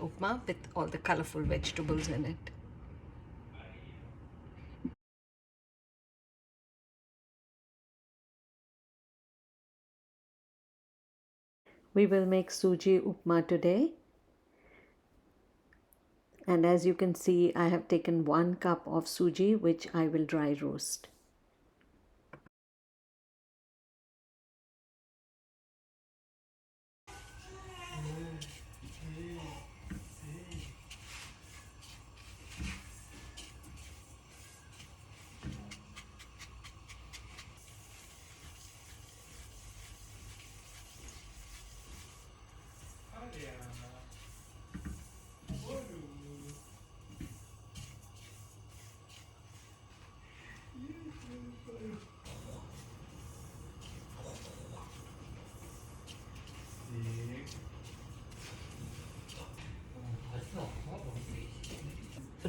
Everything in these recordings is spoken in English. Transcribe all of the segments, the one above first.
upma with all the colorful vegetables in it. We will make Sooji Upma today. And as you can see, I have taken 1 cup of Sooji, which I will dry roast.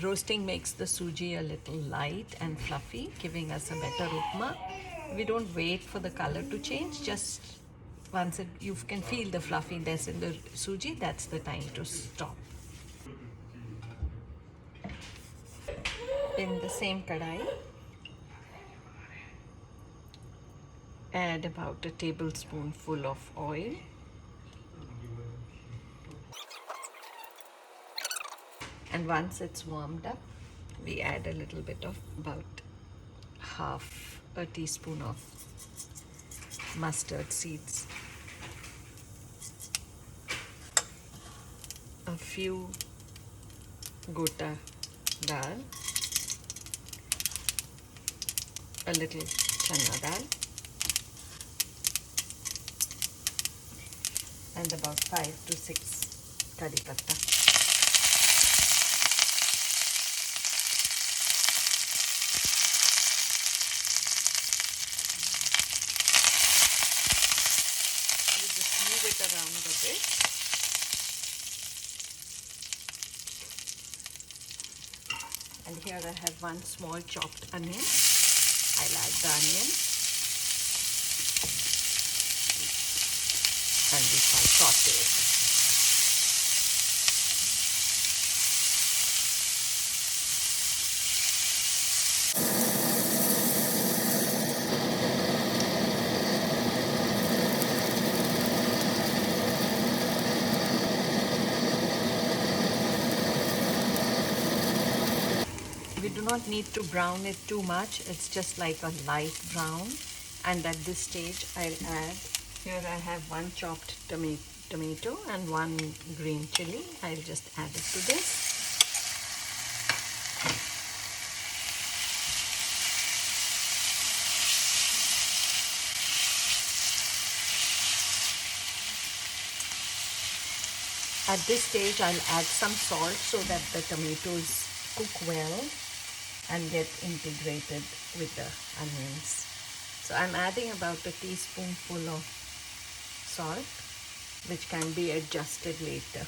Roasting makes the Sooji a little light and fluffy, giving us a better upma. We don't wait for the color to change, just once you can feel the fluffiness in the Sooji, that's the time to stop. In the same kadai, add about a tablespoonful of oil. And once it's warmed up, we add a little bit of about half a teaspoon of mustard seeds, a few gota dal, a little chana dal, and about 5 to 6 kari patta. We just move it around a bit. And here I have 1 small chopped onion. I'll add the onion. And we shall saute it. We do not need to brown it too much. It's just like a light brown. And at this stage, I'll add, here I have 1 chopped tomato and 1 green chili. I'll just add it to this. At this stage, I'll add some salt so that the tomatoes cook well and get integrated with the onions. So I'm adding about a teaspoonful of salt, which can be adjusted later.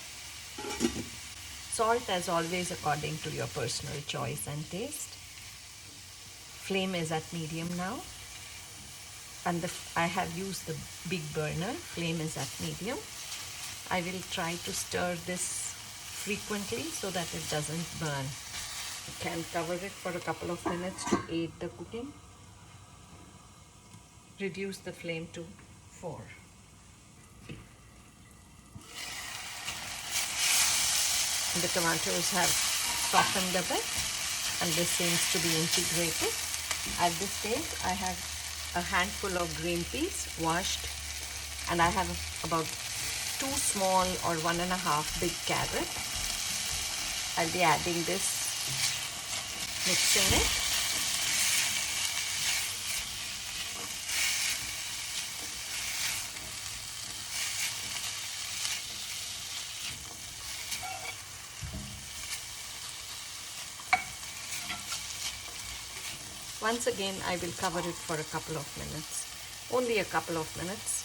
Salt, as always, according to your personal choice and taste. Flame is at medium now, and I have used the big burner. Flame is at medium. I will try to stir this frequently so that it doesn't burn. You can cover it for a couple of minutes to aid the cooking. Reduce the flame to 4. The tomatoes have softened a bit and this seems to be integrated. At this stage, I have a handful of green peas washed, and I have about 2 small or 1.5 big carrot. I'll be adding this, mixing it. Once again, I will cover it for a couple of minutes, only a couple of minutes.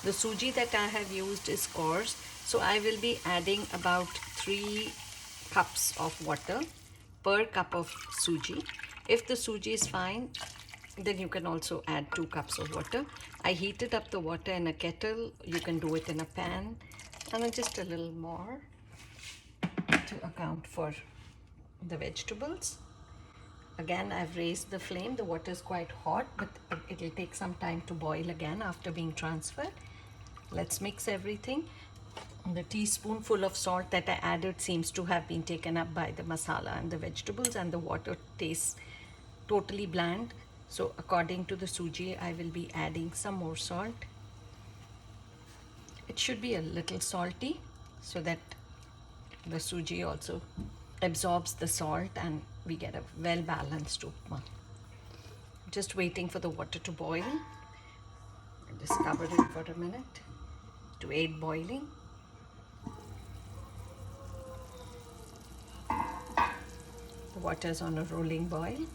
The suji that I have used is coarse, so I will be adding about 3 cups of water per cup of suji. If the suji is fine, then you can also add 2 cups of water. I heated up the water in a kettle. You can do it in a pan, and then just a little more to account for the vegetables. Again, I've raised the flame. The water is quite hot, but it'll take some time to boil again after being transferred. Let's mix everything. The teaspoonful of salt that I added seems to have been taken up by the masala and the vegetables, and the water tastes totally bland. So according to the suji, I will be adding some more salt. It should be a little salty so that the suji also absorbs the salt and we get a well balanced upma. Just waiting for the water to boil. I just cover it for a minute to aid boiling. The water is on a rolling boil.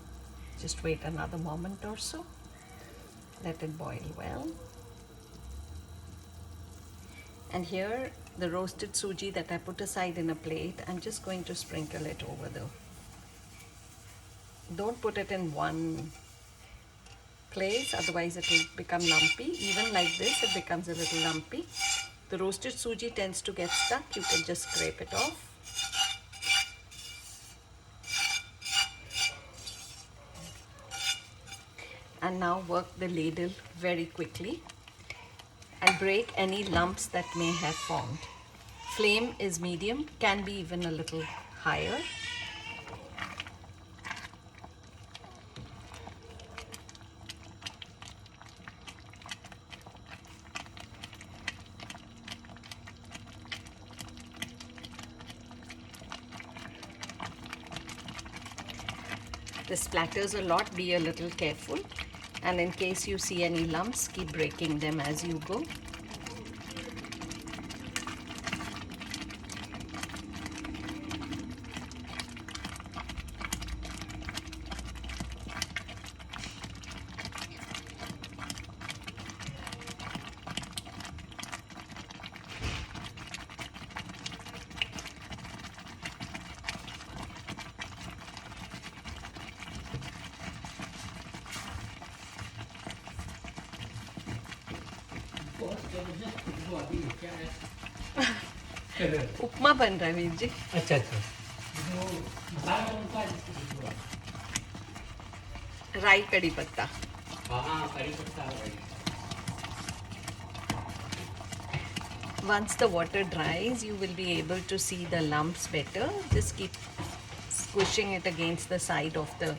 Just wait another moment or so. Let it boil well. And here the roasted suji that I put aside in a plate, I'm just going to sprinkle it over the. Don't put it in one place, otherwise it will become lumpy. Even like this, it becomes a little lumpy. The roasted suji tends to get stuck. You can just scrape it off. And now work the ladle very quickly and break any lumps that may have formed. Flame is medium, can be even a little higher. This splatters a lot, be a little careful. And in case you see any lumps, keep breaking them as you go. उपमा बन रहा है वीर जी. अच्छा अच्छा मसाला कौन सा है? राई कड़ी पत्ता. हाँ करी पत्ता. Once the water dries, you will be able to see the lumps better. Just keep squishing it against the side of the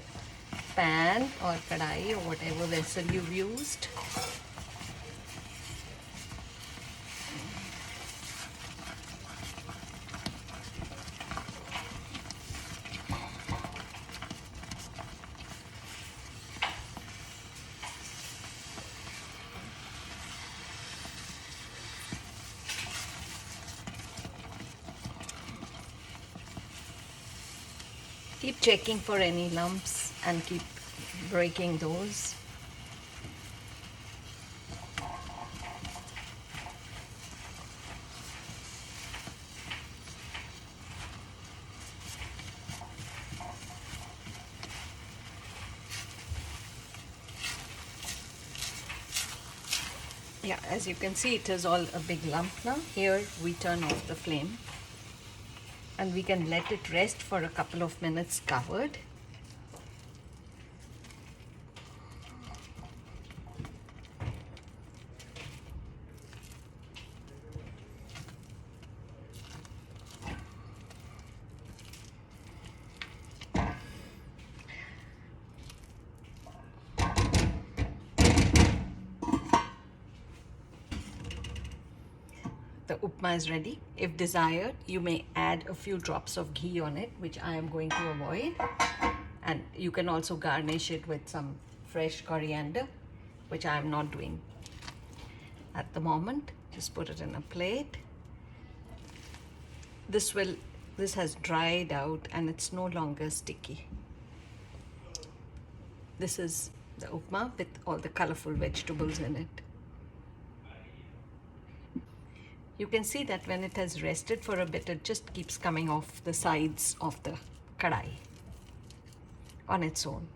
pan or kadai or whatever vessel you've used. Keep checking for any lumps and keep breaking those. Yeah, as you can see, it is all a big lump now. Here we turn off the flame and we can let it rest for a couple of minutes covered. The upma is ready. If desired, you may add a few drops of ghee on it, which I am going to avoid. And you can also garnish it with some fresh coriander, which I am not doing at the moment. Just put it in a plate. This has dried out and it's no longer sticky. This is the upma with all the colorful vegetables in it. You can see that when it has rested for a bit, it just keeps coming off the sides of the kadai on its own.